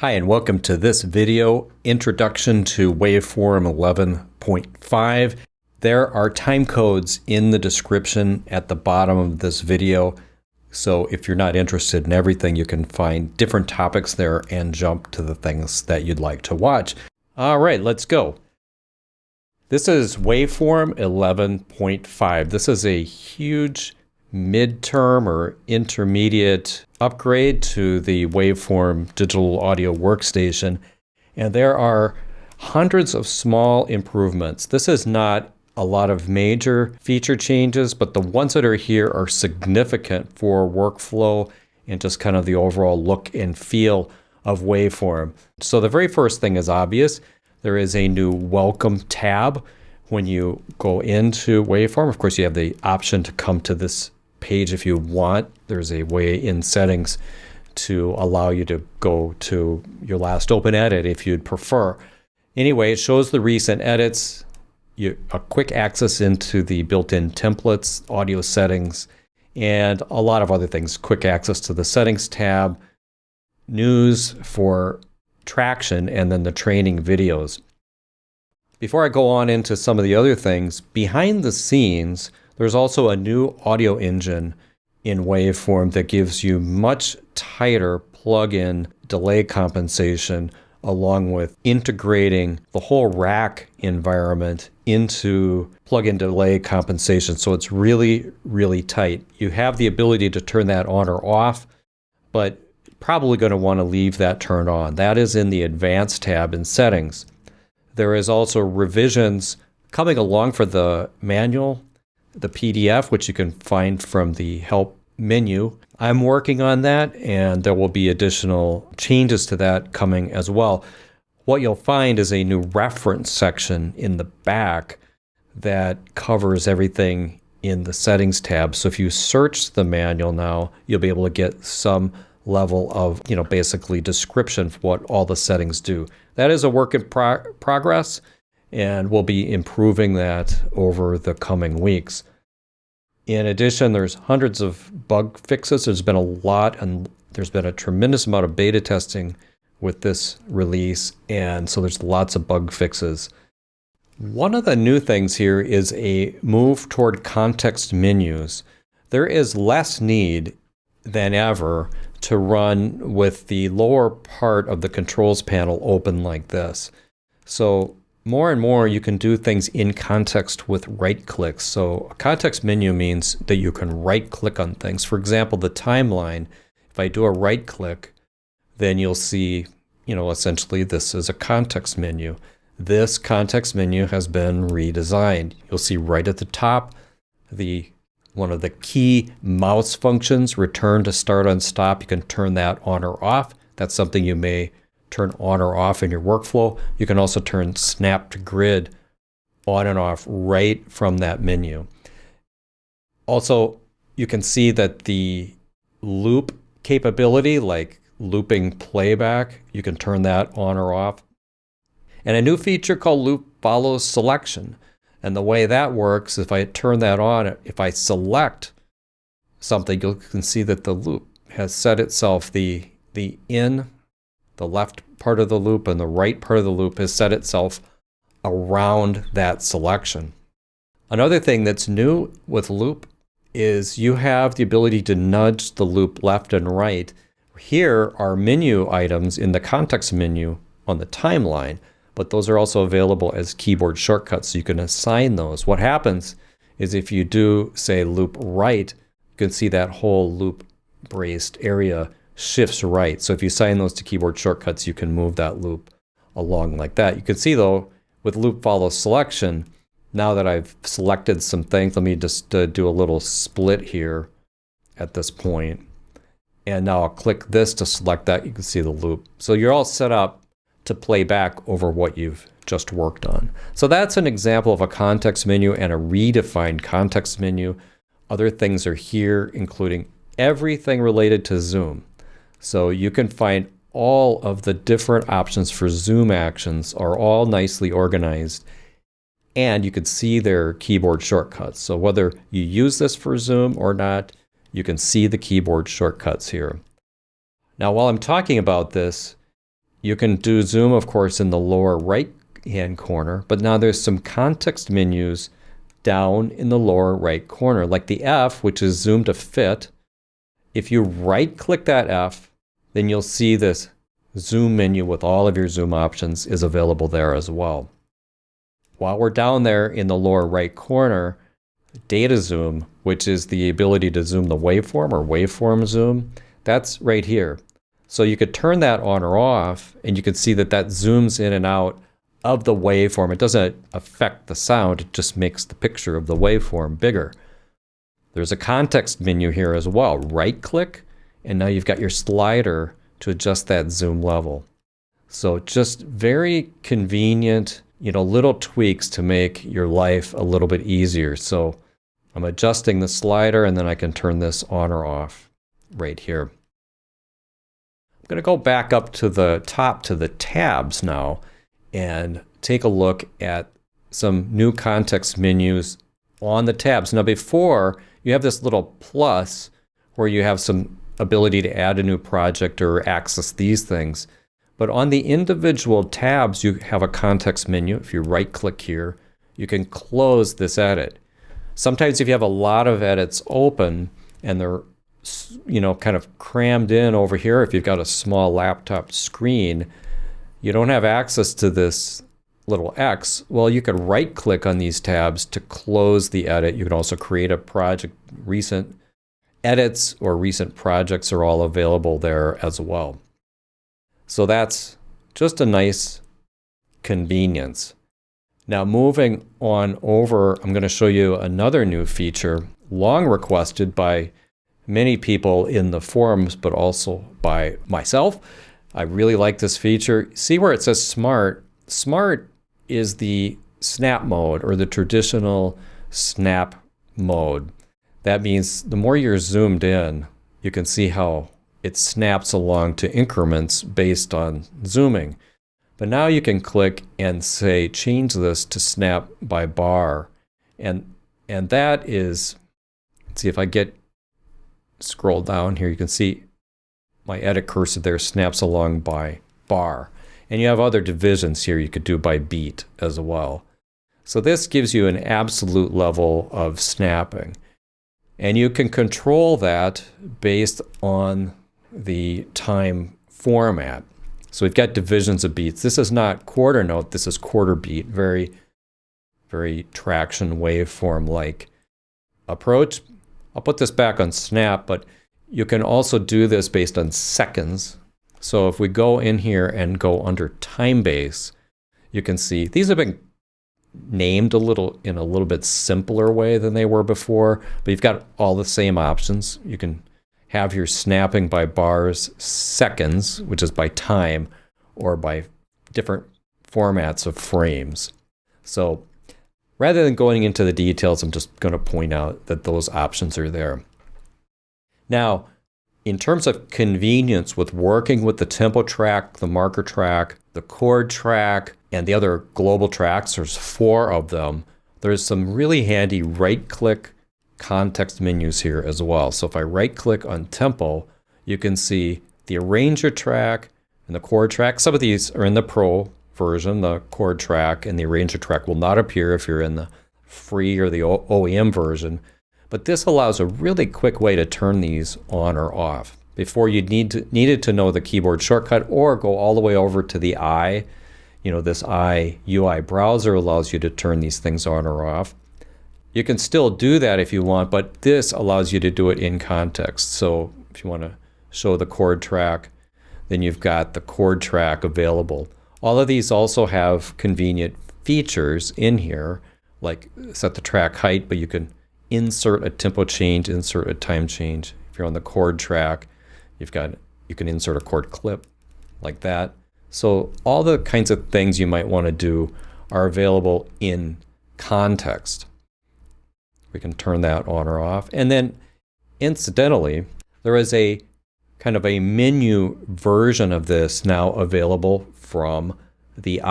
Hi, and welcome to this video, Introduction to Waveform 11.5. There are time codes in the description at the bottom of this video. So if you're not interested in everything, you can find different topics there and jump to the things that you'd like to watch. All right, let's go. This is Waveform 11.5. This is a huge midterm or intermediate upgrade to the Waveform digital audio workstation, and there are hundreds of small improvements. This is not a lot of major feature changes, but the ones that are here are significant for workflow and just kind of the overall look and feel of Waveform. So the very first thing is obvious. There is a new Welcome tab when you go into Waveform. Of course, you have the option to come to this page if you want. There's a way in settings to allow you to go to your last open edit if you'd prefer. Anyway, it shows the recent edits, a quick access into the built-in templates, audio settings, and a lot of other things. Quick access to the settings tab, news for Tracktion, and then the training videos. Before I go on into some of the other things, behind the scenes, there's also a new audio engine in Waveform that gives you much tighter plug-in delay compensation, along with integrating the whole rack environment into plug-in delay compensation. So it's really, really tight. You have the ability to turn that on or off, but probably going to want to leave that turned on. That is in the Advanced tab in Settings. There is also revisions coming along for the manual, the PDF, which you can find from the Help menu. I'm working on that, and there will be additional changes to that coming as well. What you'll find is a new reference section in the back that covers everything in the Settings tab. So if you search the manual now, you'll be able to get some level of, basically description for what all the settings do. That is a work in progress, and we'll be improving that over the coming weeks. In addition, there's hundreds of bug fixes. There's been a lot, and there's been a tremendous amount of beta testing with this release, and so there's lots of bug fixes. One of the new things here is a move toward context menus. There is less need than ever to run with the lower part of the controls panel open like this. So more and more you can do things in context with right clicks. So a context menu means that you can right click on things. For example, the timeline, if I do a right click, then you'll see, essentially this is a context menu. This context menu has been redesigned. You'll see right at the top, one of the key mouse functions, return to start on stop. You can turn that on or off. That's something you may turn on or off in your workflow. You can also turn snap to grid on and off right from that menu. Also, you can see that the loop capability, like looping playback, you can turn that on or off. And a new feature called Loop Follows Selection. And the way that works, if I turn that on, if I select something, you can see that the loop has set itself, the left part of the loop and the right part of the loop has set itself around that selection. Another thing that's new with loop is you have the ability to nudge the loop left and right. Here are menu items in the context menu on the timeline, but those are also available as keyboard shortcuts, so you can assign those. What happens is if you do, say, loop right, you can see that whole loop braced area shifts right. So if you assign those to keyboard shortcuts, you can move that loop along like that. You can see, though, with loop follow selection, now that I've selected some things, let me just do a little split here at this point. And now I'll click this to select that. You can see the loop. So you're all set up to play back over what you've just worked on. So that's an example of a context menu and a redefined context menu. Other things are here, including everything related to zoom. So you can find all of the different options for zoom actions are all nicely organized, and you can see their keyboard shortcuts. So whether you use this for zoom or not, you can see the keyboard shortcuts here. Now, while I'm talking about this, You can do zoom, of course, in the lower right-hand corner, but now there's some context menus down in the lower right corner, like the F, which is zoom to fit. If you right-click that F, then you'll see this zoom menu with all of your zoom options is available there as well. While we're down there in the lower right corner, data zoom, which is the ability to zoom the waveform or waveform zoom, that's right here. So you could turn that on or off, and you can see that that zooms in and out of the waveform. It doesn't affect the sound, it just makes the picture of the waveform bigger. There's a context menu here as well. Right-click, and now you've got your slider to adjust that zoom level. So just very convenient, little tweaks to make your life a little bit easier. So I'm adjusting the slider, and then I can turn this on or off right here. I'm going to go back up to the top to the tabs now and take a look at some new context menus on the tabs. Now before, you have this little plus where you have some ability to add a new project or access these things. But on the individual tabs, you have a context menu. If you right-click here, you can close this edit. Sometimes if you have a lot of edits open and they're kind of crammed in over here, if you've got a small laptop screen, you don't have access to this little X. Well, you could right-click on these tabs to close the edit. You can also create a project. Recent edits or recent projects are all available there as well. So that's just a nice convenience. Now moving on over, I'm going to show you another new feature, long requested by many people in the forums, but also by myself. I really like this feature. See where it says Smart? Smart is the snap mode or the traditional snap mode. That means the more you're zoomed in, you can see how it snaps along to increments based on zooming. But now you can click and say, change this to snap by bar. And that is, let's see if I scroll down here, you can see my edit cursor there snaps along by bar. And you have other divisions here you could do by beat as well. So this gives you an absolute level of snapping. And you can control that based on the time format. So we've got divisions of beats. This is not quarter note, this is quarter beat. Very, very Tracktion Waveform-like approach. I'll put this back on snap, but you can also do this based on seconds. So if we go in here and go under time base, you can see these have been named in a little bit simpler way than they were before, but you've got all the same options. You can have your snapping by bars seconds, which is by time, or by different formats of frames. So rather than going into the details, I'm just going to point out that those options are there. Now, in terms of convenience with working with the tempo track, the marker track, the chord track, and the other global tracks, there's 4 of them, there's some really handy right-click context menus here as well. So if I right-click on tempo, you can see the arranger track and the chord track. Some of these are in the Pro version. The chord track and the arranger track will not appear if you're in the free or the OEM version. But this allows a really quick way to turn these on or off. Before you needed to know the keyboard shortcut or go all the way over to the I. This I UI browser allows you to turn these things on or off. You can still do that if you want, but this allows you to do it in context. So if you want to show the chord track, then you've got the chord track available. All of these also have convenient features in here, like set the track height, but you can insert a tempo change, insert a time change. If you're on the chord track, you can insert a chord clip like that. So all the kinds of things you might want to do are available in context. We can turn that on or off. And then incidentally, there is a kind of a menu version of this now available from the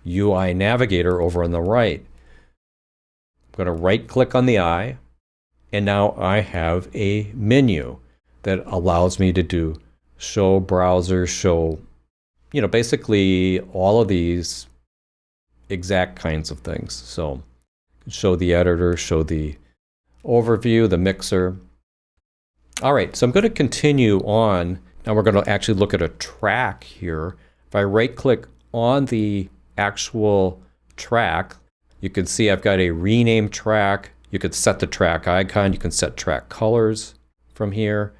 UI Navigator over on the right. I'm going to right-click on the eye, and now I have a menu that allows me to do show browser, show basically all of these exact kinds of things. So show the editor, show the overview, the mixer. All right, so I'm going to continue on. Now we're going to actually look at a track here. If I right-click on the actual track, you can see I've got a rename track. You could set the track icon. You can set track colors from here.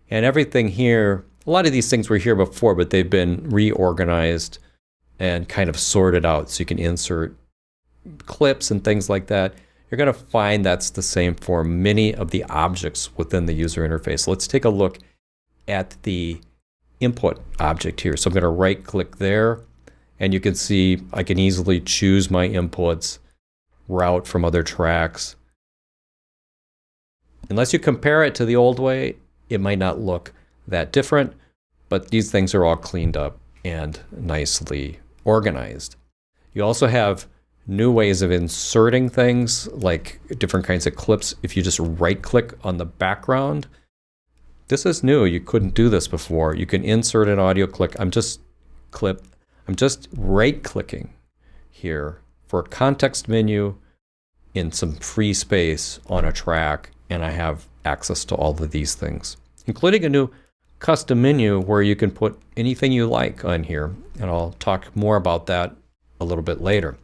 And everything here, a lot of these things were here before, but they've been reorganized and kind of sorted out. So you can insert clips and things like that. You're going to find that's the same for many of the objects within the user interface. Let's take a look at the input object here. So I'm going to right click there, and you can see I can easily choose my inputs, route from other tracks. Unless you compare it to the old way, it might not look that different, but these things are all cleaned up and nicely organized. You also have new ways of inserting things, like different kinds of clips. If you just right click on the background, this is new. You couldn't do this before. You can insert an audio clip. I'm just right clicking here for a context menu in some free space on a track, and I have access to all of these things, including a new custom menu where you can put anything you like on here, and I'll talk more about that a little bit later.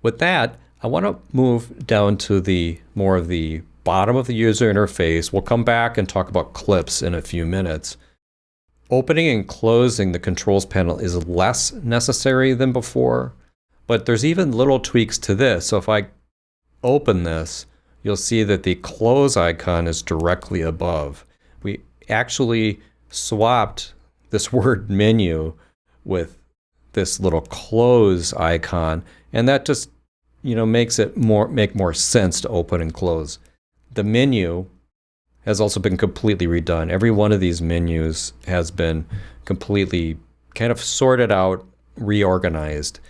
With that, I want to move down to the more of the bottom of the user interface. We'll come back and talk about clips in a few minutes. Opening and closing the controls panel is less necessary than before, but there's even little tweaks to this. So if I open this, you'll see that the close icon is directly above. We actually swapped this word menu with this little close icon, and that just makes it make more sense to open and close. The menu has also been completely redone. Every one of these menus has been completely kind of sorted out, reorganized,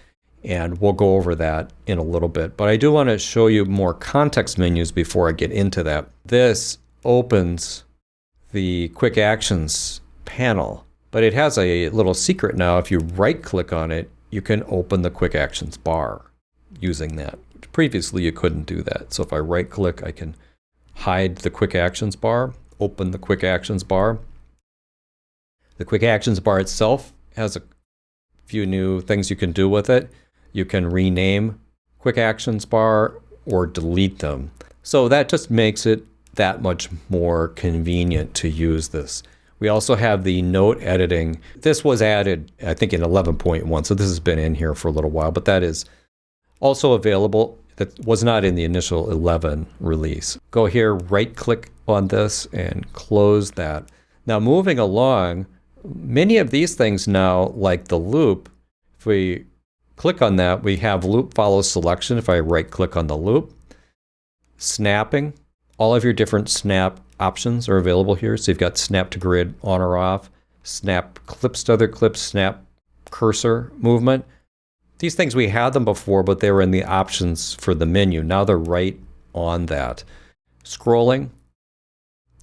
and we'll go over that in a little bit. But I do want to show you more context menus before I get into that. This opens the Quick Actions panel, but it has a little secret now. If you right-click on it, you can open the Quick Actions bar using that. Previously, you couldn't do that. So if I right-click, I can hide the Quick Actions bar, open the Quick Actions bar. The Quick Actions bar itself has a few new things you can do with it. You can rename Quick Actions bar or delete them. So that just makes it that much more convenient to use this. We also have the note editing. This was added, I think, in 11.1, so this has been in here for a little while, but that is also available. That was not in the initial 11 release. Go here, right-click on this, and close that. Now, moving along, many of these things now, like the loop, if we click on that, we have loop follows selection. If I right-click on the loop, snapping, all of your different snap options are available here. So you've got snap to grid on or off, snap clips to other clips, snap cursor movement. These things, we had them before, but they were in the options for the menu. Now they're right on that. Scrolling.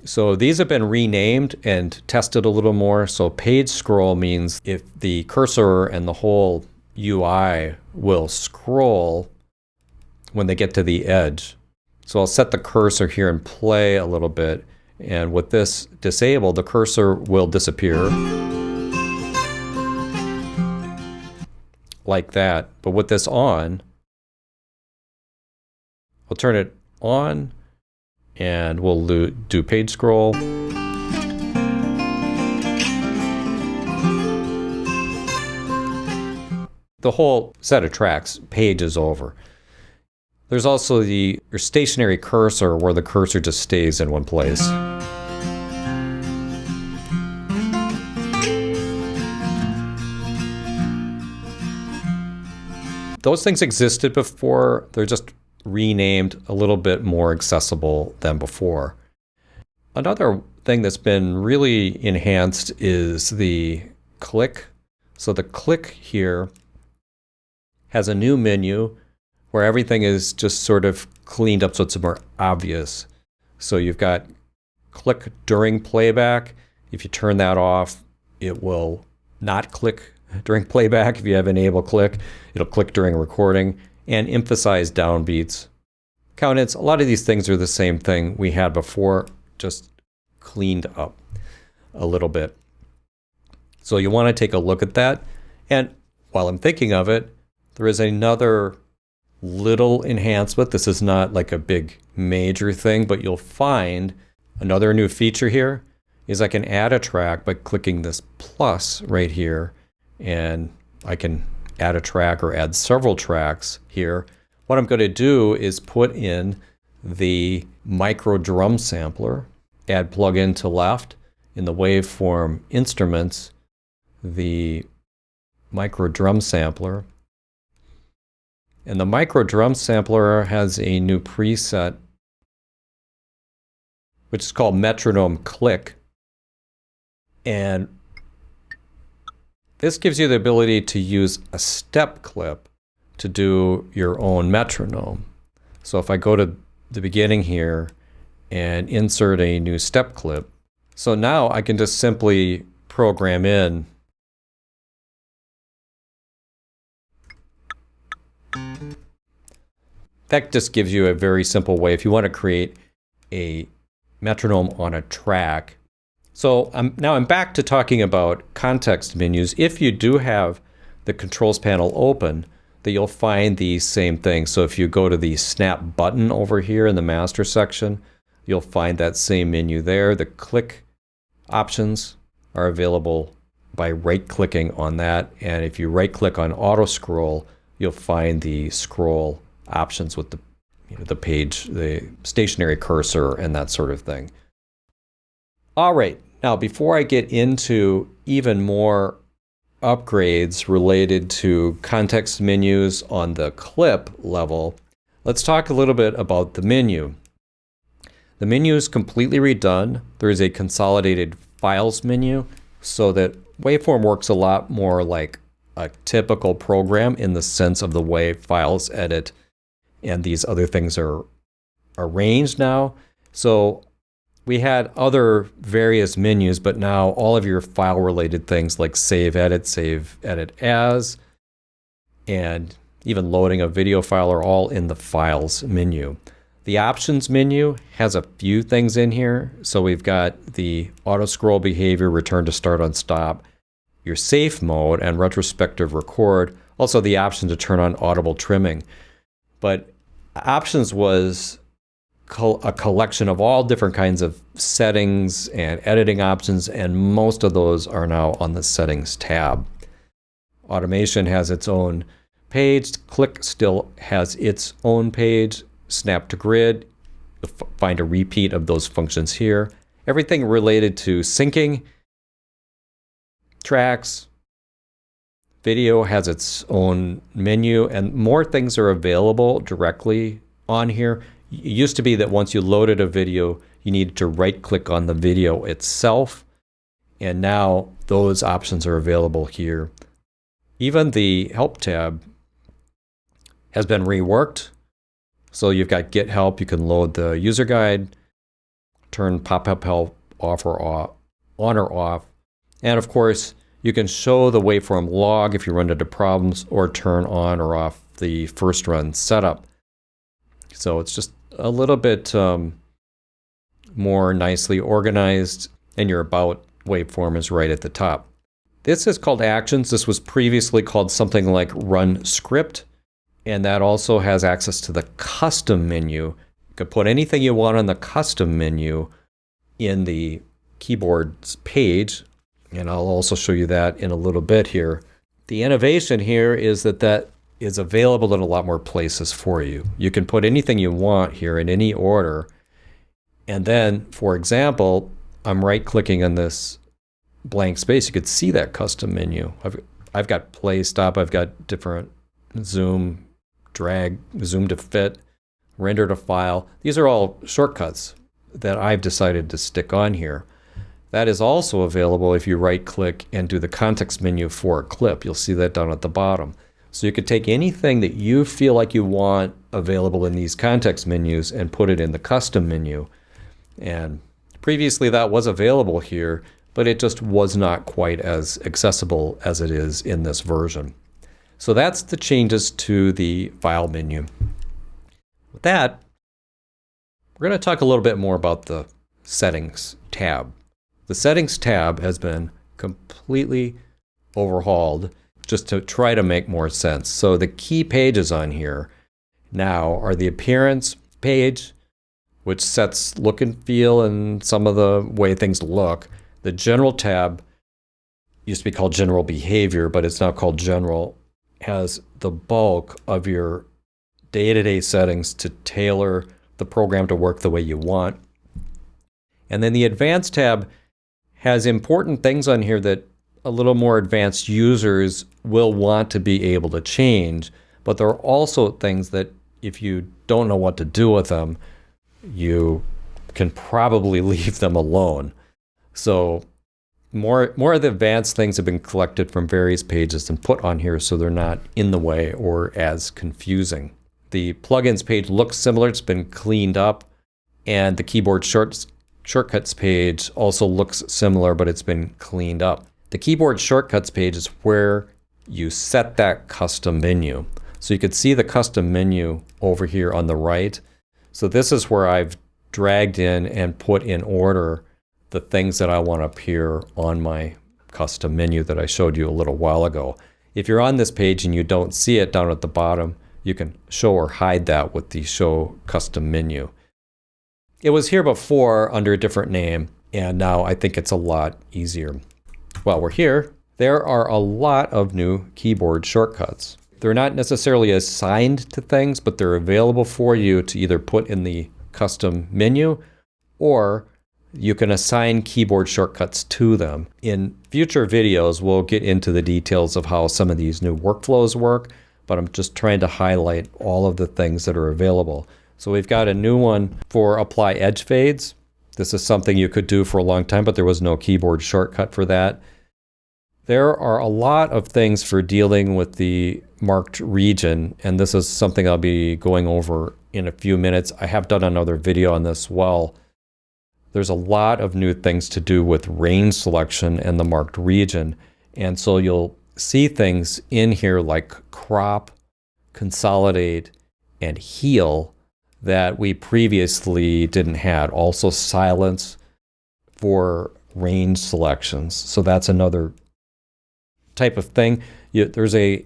So these have been renamed and tested a little more. So page scroll means if the cursor and the whole UI will scroll when they get to the edge. So I'll set the cursor here and play a little bit. And with this disabled, the cursor will disappear like that. But with this on, I'll turn it on and we'll do page scroll. The whole set of tracks, page is over. There's also your stationary cursor where the cursor just stays in one place. Those things existed before. They're just renamed a little bit more accessible than before. Another thing that's been really enhanced is the click. So the click here has a new menu where everything is just sort of cleaned up so it's more obvious. So you've got click during playback. If you turn that off, it will not click during playback. If you have enable click, it'll click during recording, and emphasize downbeats. Count-ins, a lot of these things are the same thing we had before, just cleaned up a little bit. So you want to take a look at that. And while I'm thinking of it, there is another little enhancement. This is not like a big major thing, but you'll find another new feature here is I can add a track by clicking this plus right here, and I can add a track or add several tracks here. What I'm going to do is put in the micro drum sampler, add plugin to left in the waveform instruments, the micro drum sampler. And the micro drum sampler has a new preset, which is called Metronome Click. And this gives you the ability to use a step clip to do your own metronome. So if I go to the beginning here and insert a new step clip, so now I can just simply program in that. Just gives you a very simple way if you want to create a metronome on a track. So now I'm back to talking about context menus. If you do have the controls panel open, that you'll find the same thing. So if you go to the snap button over here in the master section, you'll find that same menu there. The click options are available by right-clicking on that. And if you right-click on Autoscroll, you'll find the scroll options with the page, the stationary cursor, and that sort of thing. All right, now before I get into even more upgrades related to context menus on the clip level, let's talk a little bit about the menu. The menu is completely redone. There is a consolidated files menu so that Waveform works a lot more like a typical program in the sense of the way files edit and these other things are arranged now. So we had other various menus, but now all of your file-related things like save edit as, and even loading a video file are all in the files menu. The options menu has a few things in here. So we've got the auto scroll behavior, return to start on stop, your safe mode, and retrospective record. Also the option to turn on audible trimming. But options was a collection of all different kinds of settings and editing options, and most of those are now on the settings tab. Automation has its own page. Click still has its own page. Snap to grid, you'll find a repeat of those functions here. Everything related to syncing, tracks, video has its own menu, and more things are available directly on here. It used to be that once you loaded a video, you needed to right-click on the video itself, and now those options are available here. Even the Help tab has been reworked. So you've got Get Help, you can load the user guide, turn Popup Help off or on or off, and of course, you can show the waveform log if you run into problems, or turn on or off the first run setup. So it's just a little bit more nicely organized, and your About waveform is right at the top. This is called Actions. This was previously called something like Run Script, and that also has access to the Custom menu. You could put anything you want on the Custom menu in the keyboard's page, and I'll also show you that in a little bit here. The innovation here is that is available in a lot more places for you. You can put anything you want here in any order. And then, for example, I'm right-clicking on this blank space. You could see that custom menu. I've got play, stop. I've got different zoom, drag, zoom to fit, render to file. These are all shortcuts that I've decided to stick on here. That is also available if you right-click and do the context menu for a clip. You'll see that down at the bottom. So you could take anything that you feel like you want available in these context menus and put it in the custom menu. And previously that was available here, but it just was not quite as accessible as it is in this version. So that's the changes to the file menu. With that, we're going to talk a little bit more about the settings tab. The settings tab has been completely overhauled just to try to make more sense. So the key pages on here now are the appearance page, which sets look and feel and some of the way things look. The general tab used to be called general behavior, but it's now called general, has the bulk of your day-to-day settings to tailor the program to work the way you want. And then the advanced tab has important things on here that a little more advanced users will want to be able to change, but there are also things that if you don't know what to do with them, you can probably leave them alone. So more of the advanced things have been collected from various pages and put on here so they're not in the way or as confusing. The plugins page looks similar, it's been cleaned up, and the keyboard shortcuts page also looks similar, but it's been cleaned up. The keyboard shortcuts page is where you set that custom menu. So you could see the custom menu over here on the right. So this is where I've dragged in and put in order the things that I want to appear on my custom menu that I showed you a little while ago. If you're on this page and you don't see it down at the bottom, you can show or hide that with the Show Custom Menu. It was here before under a different name, and now I think it's a lot easier. While we're here, there are a lot of new keyboard shortcuts. They're not necessarily assigned to things, but they're available for you to either put in the custom menu or you can assign keyboard shortcuts to them. In future videos, we'll get into the details of how some of these new workflows work, but I'm just trying to highlight all of the things that are available. So we've got a new one for apply edge fades. This is something you could do for a long time, but there was no keyboard shortcut for that. There are a lot of things for dealing with the marked region, and this is something I'll be going over in a few minutes. I have done another video on this as well. There's a lot of new things to do with range selection and the marked region, and so you'll see things in here like crop, consolidate, and heal that we previously didn't have. Also silence for range selections. So that's another type of thing. There's a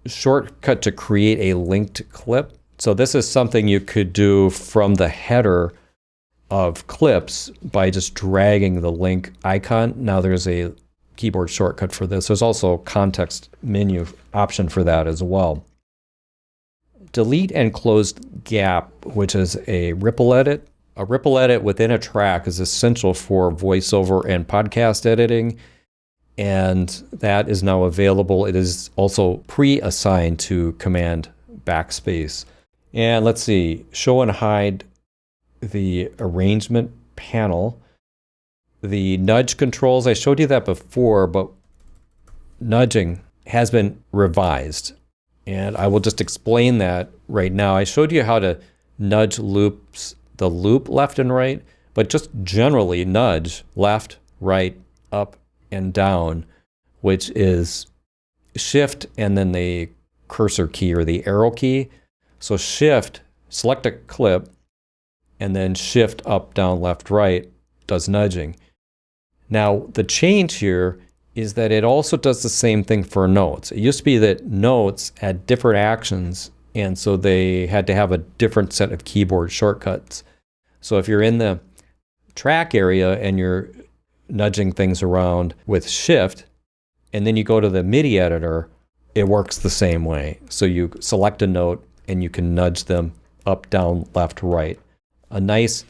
shortcut to create a linked clip. So this is something you could do from the header of clips by just dragging the link icon. Now there's a keyboard shortcut for this. There's also a context menu option for that as well. Delete and closed gap, which is a ripple edit. A ripple edit within a track is essential for voiceover and podcast editing, and that is now available. It is also pre-assigned to Command Backspace. And let's see, show and hide the arrangement panel. The nudge controls, I showed you that before, but nudging has been revised. And I will just explain that right now. I showed you how to nudge the loop left and right, but just generally nudge left, right, up, and down, which is shift and then the cursor key or the arrow key. So shift, select a clip, and then shift up, down, left, right does nudging. Now, the change here is that it also does the same thing for notes. It used to be that notes had different actions, and so they had to have a different set of keyboard shortcuts. So if you're in the track area and you're nudging things around with shift, and then you go to the MIDI editor, it works the same way. So you select a note and you can nudge them up, down, left, right. A nice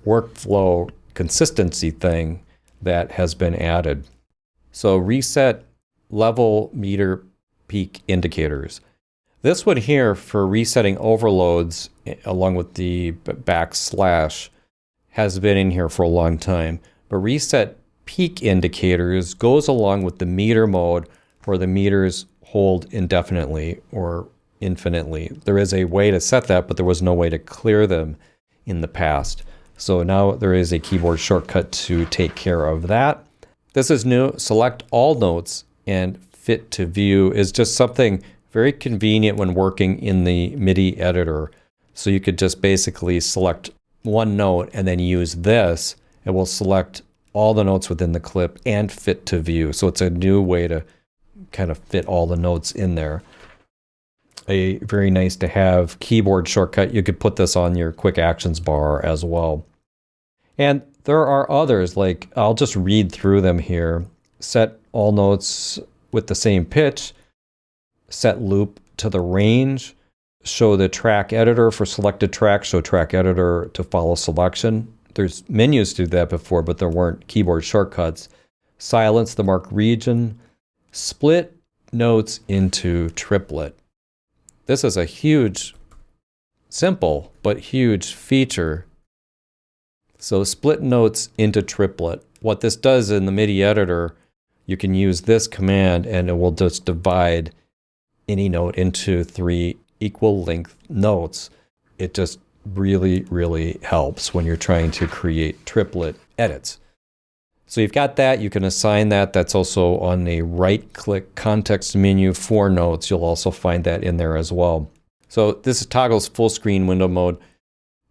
workflow consistency thing that has been added. So reset level meter peak indicators. This one here for resetting overloads along with the backslash has been in here for a long time. But reset peak indicators goes along with the meter mode where the meters hold indefinitely or infinitely. There is a way to set that, but there was no way to clear them in the past. So now there is a keyboard shortcut to take care of that. This is new. Select all notes and fit to view is just something very convenient when working in the MIDI editor. So you could just basically select one note and then use this. It will select all the notes within the clip and fit to view. So it's a new way to kind of fit all the notes in there. A very nice to have keyboard shortcut. You could put this on your quick actions bar as well. And there are others, like I'll just read through them here. Set all notes with the same pitch. Set loop to the range. Show the track editor for selected tracks. Show track editor to follow selection. There's menus to do that before, but there weren't keyboard shortcuts. Silence the marked region. Split notes into triplet. This is a huge, simple, but huge feature. So split notes into triplet. What this does in the MIDI editor, you can use this command and it will just divide any note into 3 equal length notes. It just really, really helps when you're trying to create triplet edits. So you've got that, you can assign that. That's also on a right-click context menu for notes. You'll also find that in there as well. So this toggles full screen window mode.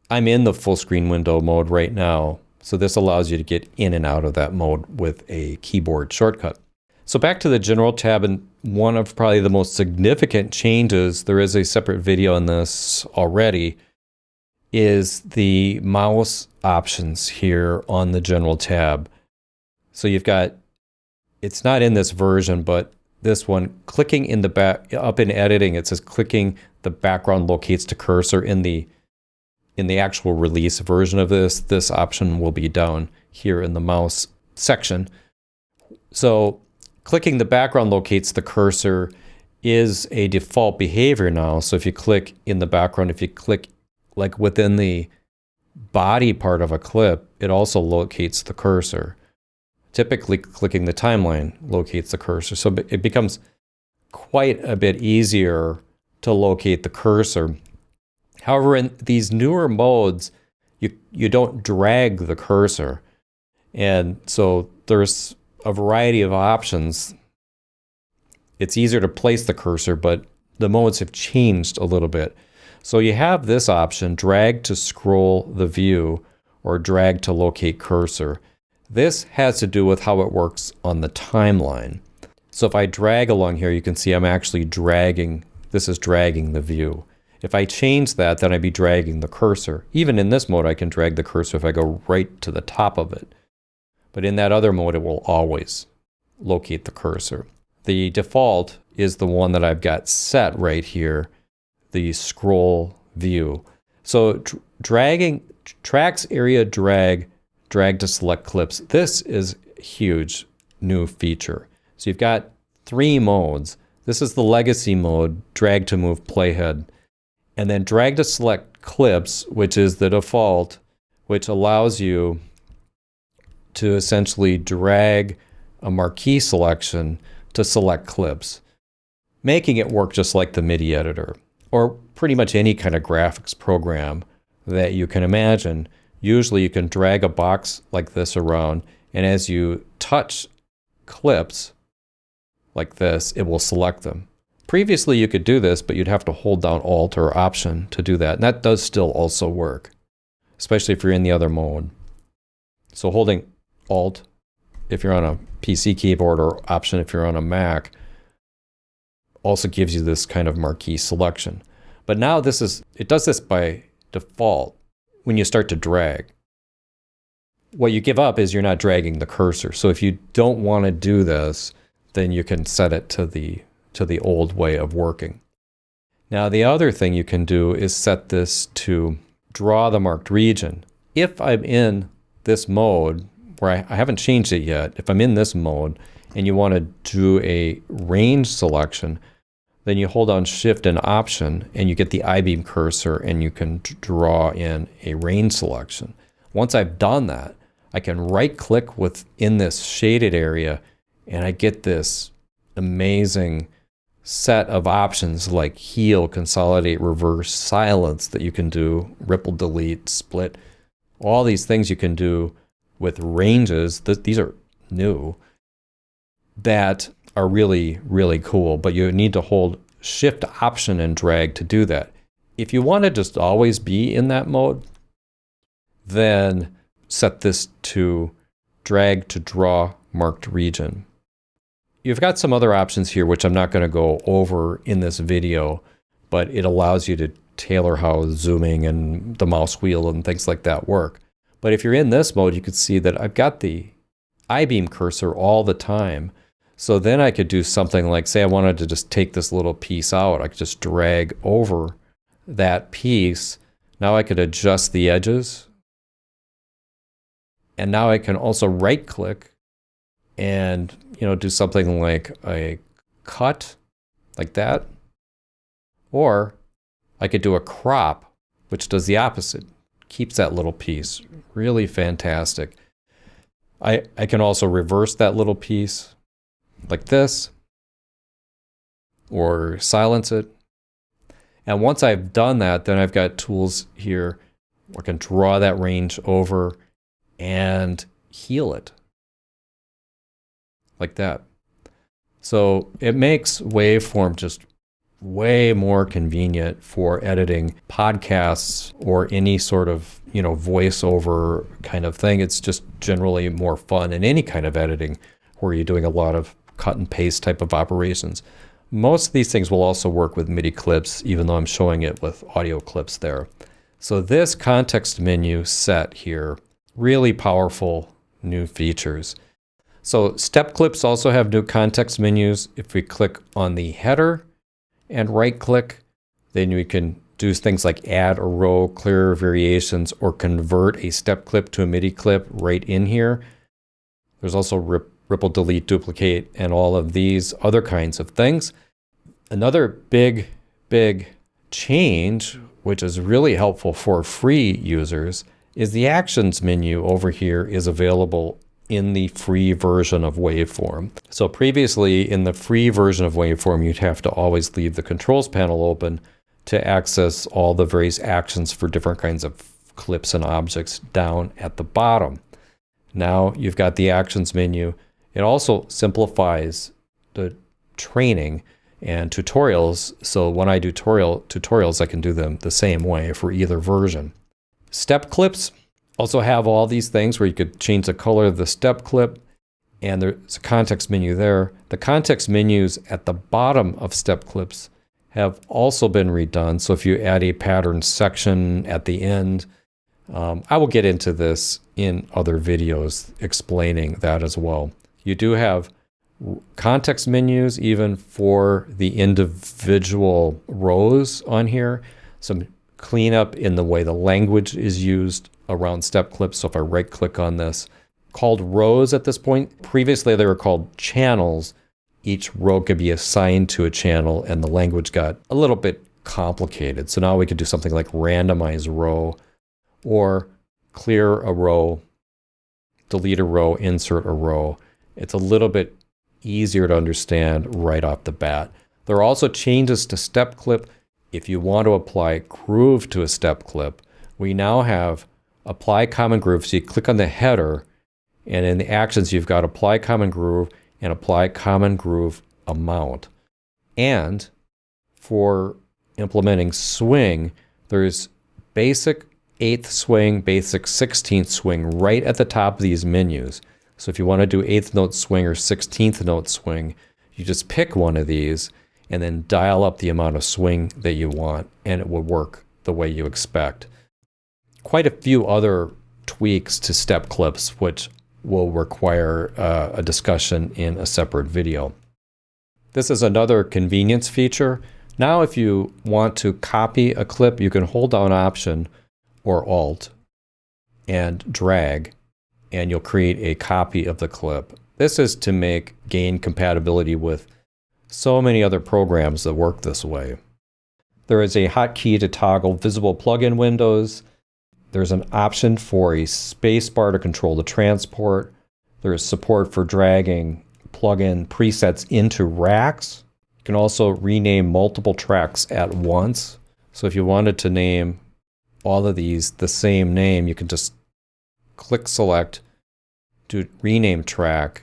I'm in the full screen window mode right now. So this allows you to get in and out of that mode with a keyboard shortcut. So back to the general tab, and one of probably the most significant changes, there is a separate video on this already, is the mouse options here on the general tab. So you've got, it's not in this version, but this one, clicking in the back, up in editing, it says clicking the background locates to cursor. In the actual release version of this option will be down here in the mouse section. So clicking the background locates the cursor is a default behavior now. So if you click in the background, if you click like within the body part of a clip, it also locates the cursor. Typically, clicking the timeline locates the cursor. So it becomes quite a bit easier to locate the cursor. However, in these newer modes, you don't drag the cursor. And so there's a variety of options. It's easier to place the cursor, but the modes have changed a little bit. So you have this option, drag to scroll the view or drag to locate cursor. This has to do with how it works on the timeline. So if I drag along here, you can see I'm actually dragging, this is dragging the view. If I change that, then I'd be dragging the cursor. Even in this mode, I can drag the cursor if I go right to the top of it. But in that other mode, it will always locate the cursor. The default is the one that I've got set right here, the scroll view. So dragging, tracks area drag to select clips. This is a huge new feature. So you've got 3 modes. This is the legacy mode, drag to move playhead. And then drag to select clips, which is the default, which allows you to essentially drag a marquee selection to select clips, making it work just like the MIDI editor, or pretty much any kind of graphics program that you can imagine. Usually you can drag a box like this around, and as you touch clips like this, it will select them. Previously you could do this, but you'd have to hold down Alt or Option to do that. And that does still also work, especially if you're in the other mode. So holding Alt if you're on a PC keyboard or Option if you're on a Mac also gives you this kind of marquee selection. But now it does this by default when you start to drag. What you give up is you're not dragging the cursor. So if you don't want to do this, then you can set it to the old way of working. Now the other thing you can do is set this to draw the marked region. If I'm in this mode, where I haven't changed it yet, if I'm in this mode and you want to do a range selection, then you hold on Shift and Option and you get the I-beam cursor and you can draw in a range selection. Once I've done that, I can right click within this shaded area and I get this amazing set of options like heal, consolidate, reverse, silence that you can do, ripple, delete, split, all these things you can do with ranges. These are new. that are really, really cool, but you need to hold Shift, Option, and drag to do that. If you want to just always be in that mode, then set this to drag to draw marked region. You've got some other options here, which I'm not going to go over in this video, but it allows you to tailor how zooming and the mouse wheel and things like that work. But if you're in this mode, you can see that I've got the I-beam cursor all the time. So then I could do something like, say I wanted to just take this little piece out. I could just drag over that piece. Now I could adjust the edges. And now I can also right click and, do something like a cut like that. Or I could do a crop, which does the opposite, keeps that little piece. Really fantastic. I can also reverse that little piece like this, or silence it. And once I've done that, then I've got tools here where I can draw that range over and heal it like that. So it makes Waveform just way more convenient for editing podcasts or any sort of, voiceover kind of thing. It's just generally more fun in any kind of editing where you're doing a lot of cut and paste type of operations. Most of these things will also work with MIDI clips, even though I'm showing it with audio clips there. So this context menu set here, really powerful new features. So step clips also have new context menus. If we click on the header and right click, then we can do things like add a row, clear variations, or convert a step clip to a MIDI clip right in here. There's also ripple, delete, duplicate, and all of these other kinds of things. Another big change, which is really helpful for free users, is the Actions menu over here is available in the free version of Waveform. So previously in the free version of Waveform, you'd have to always leave the controls panel open to access all the various actions for different kinds of clips and objects down at the bottom. Now you've got the Actions menu. It also simplifies the training and tutorials. So when I do tutorials, I can do them the same way for either version. Step clips also have all these things where you could change the color of the step clip, and there's a context menu there. The context menus at the bottom of step clips have also been redone. So if you add a pattern section at the end, I will get into this in other videos explaining that as well. You do have context menus even for the individual rows on here. Some cleanup in the way the language is used around step clips. So if I right click on this, called rows at this point, previously they were called channels. Each row could be assigned to a channel and the language got a little bit complicated. So now we could do something like randomize row or clear a row, delete a row, insert a row. It's a little bit easier to understand right off the bat. There are also changes to step clip. If you want to apply groove to a step clip, we now have apply common groove. So you click on the header, and in the actions, you've got apply common groove and apply common groove amount. And for implementing swing, there's basic 8th swing, basic 16th swing right at the top of these menus. So if you want to do 8th note swing or 16th note swing, you just pick one of these and then dial up the amount of swing that you want, and it will work the way you expect. Quite a few other tweaks to step clips, which will require a discussion in a separate video. This is another convenience feature. Now if you want to copy a clip, you can hold down Option or Alt and drag, and you'll create a copy of the clip. This is to make gain compatibility with so many other programs that work this way. There is a hotkey to toggle visible plugin windows. There's an option for a spacebar to control the transport. There is support for dragging plugin presets into racks. You can also rename multiple tracks at once. So if you wanted to name all of these the same name, you can just click select, do rename track,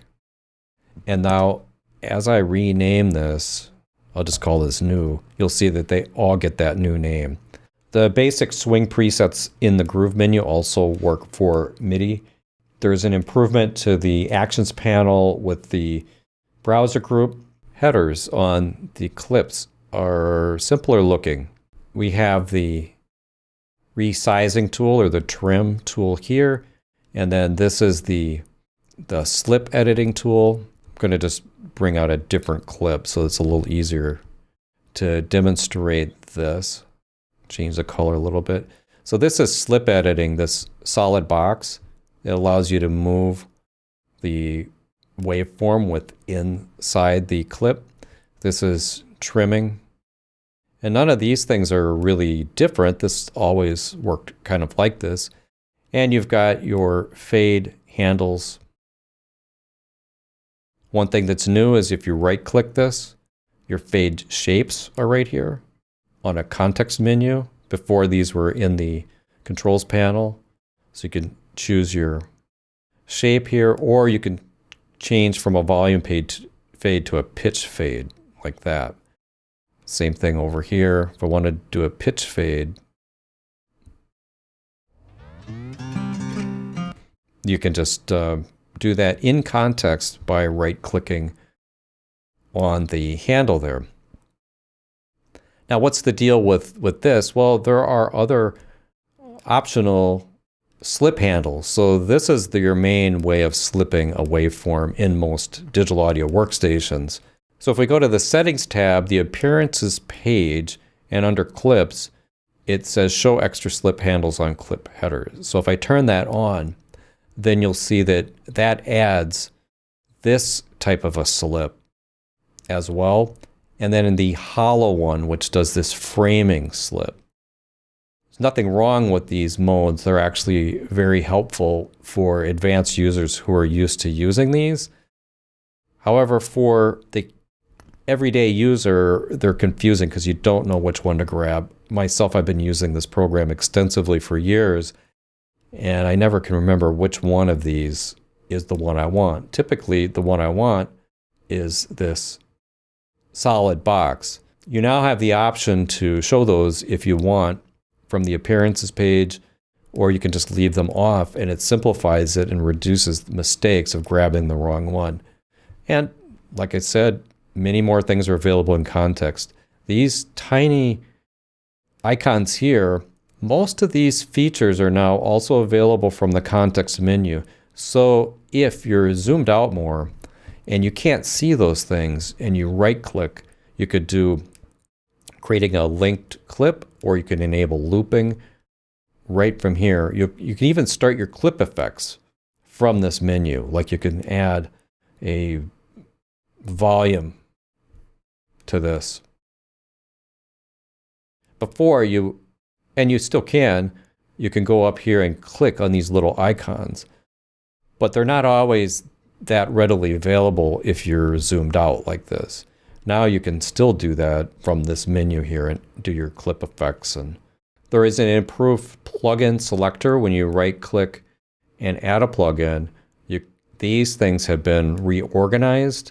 and now as I rename this, I'll just call this new, you'll see that they all get that new name. The basic swing presets in the Groove menu also work for MIDI. There's an improvement to the Actions panel with the browser group. Headers on the clips are simpler looking. We have the resizing tool or the trim tool here, and then this is the slip editing tool. I'm going to just bring out a different clip so it's a little easier to demonstrate this. Change the color a little bit. So this is slip editing, this solid box. It allows you to move the waveform inside the clip. This is trimming. And none of these things are really different. This always worked kind of like this. And you've got your fade handles. One thing that's new is if you right-click this, your fade shapes are right here on a context menu. Before, these were in the controls panel. So you can choose your shape here, or you can change from a volume fade to a pitch fade, like that. Same thing over here. If I want to do a pitch fade, you can just do that in context by right-clicking on the handle there. Now, what's the deal with this? Well, there are other optional slip handles. So this is your main way of slipping a waveform in most digital audio workstations. So if we go to the Settings tab, the Appearances page, and under Clips, it says Show Extra Slip Handles on Clip Headers. So if I turn that on, then you'll see that that adds this type of a slip as well. And then in the hollow one, which does this framing slip. There's nothing wrong with these modes. They're actually very helpful for advanced users who are used to using these. However, for the everyday user, they're confusing because you don't know which one to grab. Myself, I've been using this program extensively for years, and I never can remember which one of these is the one I want. Typically, the one I want is this solid box. You now have the option to show those if you want from the Appearances page, or you can just leave them off, and it simplifies it and reduces the mistakes of grabbing the wrong one. And like I said, many more things are available in context. These tiny icons here, most of these features are now also available from the context menu. So if you're zoomed out more and you can't see those things and you right-click, you could do creating a linked clip, or you can enable looping right from here. You can even start your clip effects from this menu. Like you can add a volume to this. Before you, and you still can, you can go up here and click on these little icons, but they're not always that readily available if you're zoomed out like this. Now you can still do that from this menu here and do your clip effects. And there is an improved plugin selector when you right-click and add a plugin. These things have been reorganized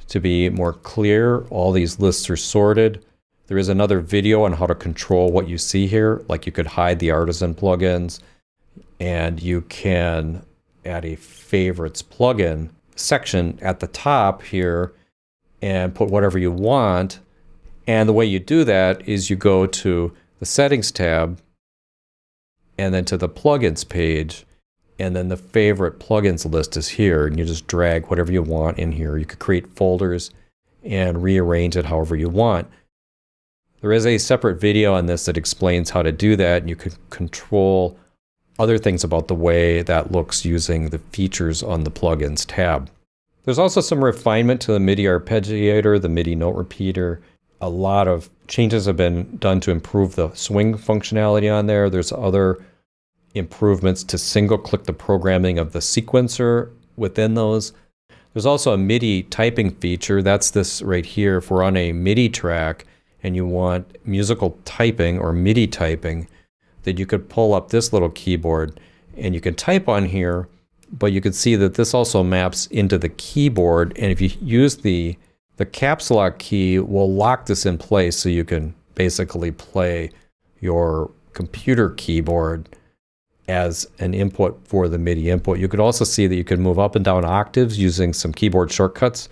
to be more clear. All these lists are sorted. There is another video on how to control what you see here. Like you could hide the artisan plugins, and you can add a favorites plugin section at the top here and put whatever you want. And the way you do that is you go to the Settings tab and then to the Plugins page, and then the favorite plugins list is here, and you just drag whatever you want in here. You could create folders and rearrange it however you want. There is a separate video on this that explains how to do that, and you can control other things about the way that looks using the features on the Plugins tab. There's also some refinement to the MIDI Arpeggiator, the MIDI note repeater. A lot of changes have been done to improve the swing functionality on there. There's other improvements to single-click the programming of the sequencer within those. There's also a MIDI typing feature. That's this right here. If we're on a MIDI track and you want musical typing or MIDI typing, then you could pull up this little keyboard and you can type on here, but you can see that this also maps into the keyboard. And if you use the The caps lock key will lock this in place so you can basically play your computer keyboard as an input for the MIDI input. You could also see that you can move up and down octaves using some keyboard shortcuts,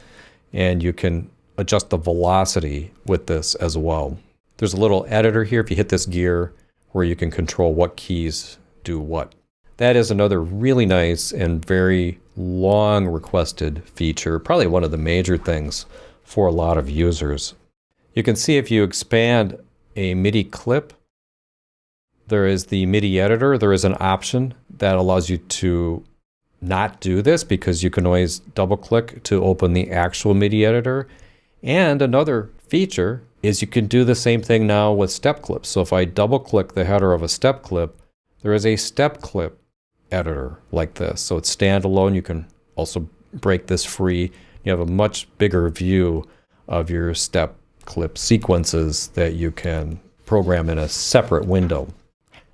and you can adjust the velocity with this as well. There's a little editor here if you hit this gear where you can control what keys do what. That is another really nice and very long requested feature, probably one of the major things for a lot of users. You can see if you expand a MIDI clip, there is the MIDI editor. There is an option that allows you to not do this because you can always double click to open the actual MIDI editor. And another feature is you can do the same thing now with step clips. So if I double click the header of a step clip, there is a step clip editor like this. So it's standalone. You can also break this free. You have a much bigger view of your step clip sequences that you can program in a separate window.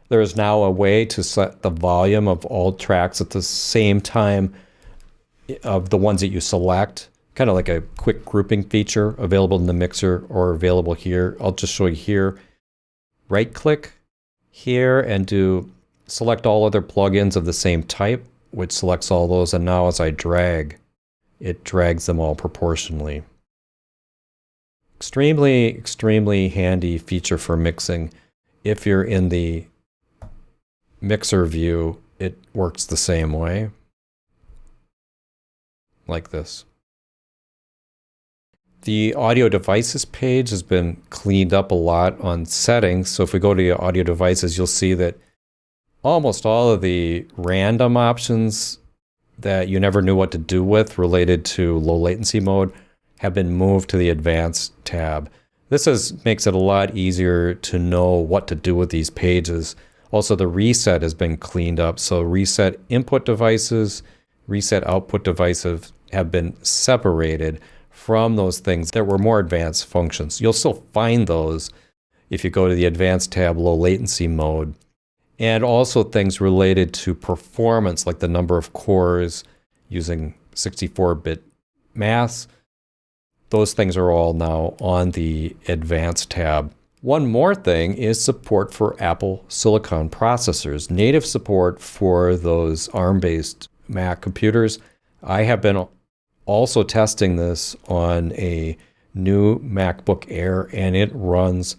There is now a way to set the volume of all tracks at the same time of the ones that you select, kind of like a quick grouping feature available in the mixer or available here. I'll just show you here. Right click here and do select all other plugins of the same type, which selects all those. And now as I drag, it drags them all proportionally. Extremely, extremely handy feature for mixing. If you're in the mixer view, it works the same way, like this. The audio devices page has been cleaned up a lot on settings. So if we go to your audio devices, you'll see that almost all of the random options that you never knew what to do with related to low latency mode have been moved to the advanced tab. This makes it a lot easier to know what to do with these pages. Also, the reset has been cleaned up. So reset input devices, reset output devices have been separated from those things that were more advanced functions. You'll still find those if you go to the advanced tab, low latency mode, and also things related to performance, like the number of cores using 64-bit maths. Those things are all now on the advanced tab. One more thing is support for Apple Silicon processors, native support for those ARM-based Mac computers. I have been also testing this on a new MacBook Air, and it runs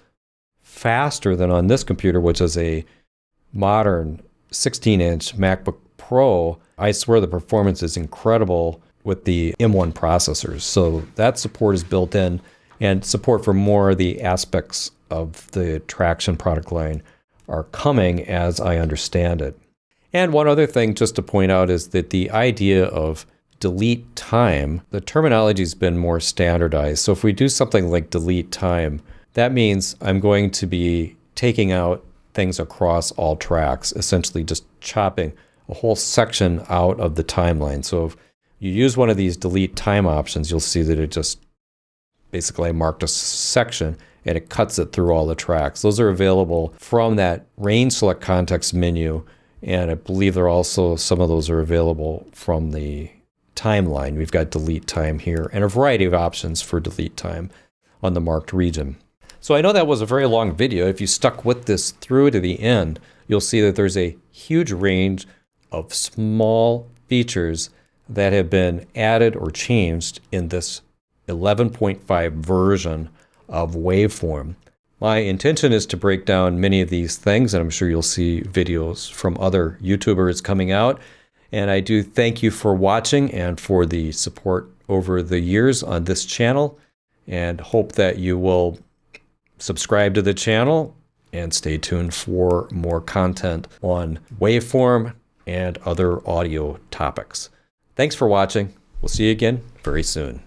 faster than on this computer, which is a modern 16-inch MacBook Pro. I swear the performance is incredible with the M1 processors. So that support is built in, and support for more of the aspects of the Tracktion product line are coming as I understand it. And one other thing just to point out is that the idea of delete time, the terminology has been more standardized. So if we do something like delete time, that means I'm going to be taking out things across all tracks, essentially just chopping a whole section out of the timeline. So if you use one of these delete time options, you'll see that it just basically marked a section and it cuts it through all the tracks. Those are available from that range select context menu, and I believe there are also some of those are available from the timeline. We've got delete time here and a variety of options for delete time on the marked region. So I know that was a very long video. If you stuck with this through to the end, you'll see that there's a huge range of small features that have been added or changed in this 11.5 version of Waveform. My intention is to break down many of these things, and I'm sure you'll see videos from other YouTubers coming out. And I do thank you for watching and for the support over the years on this channel, and hope that you will subscribe to the channel and stay tuned for more content on Waveform and other audio topics. Thanks for watching. We'll see you again very soon.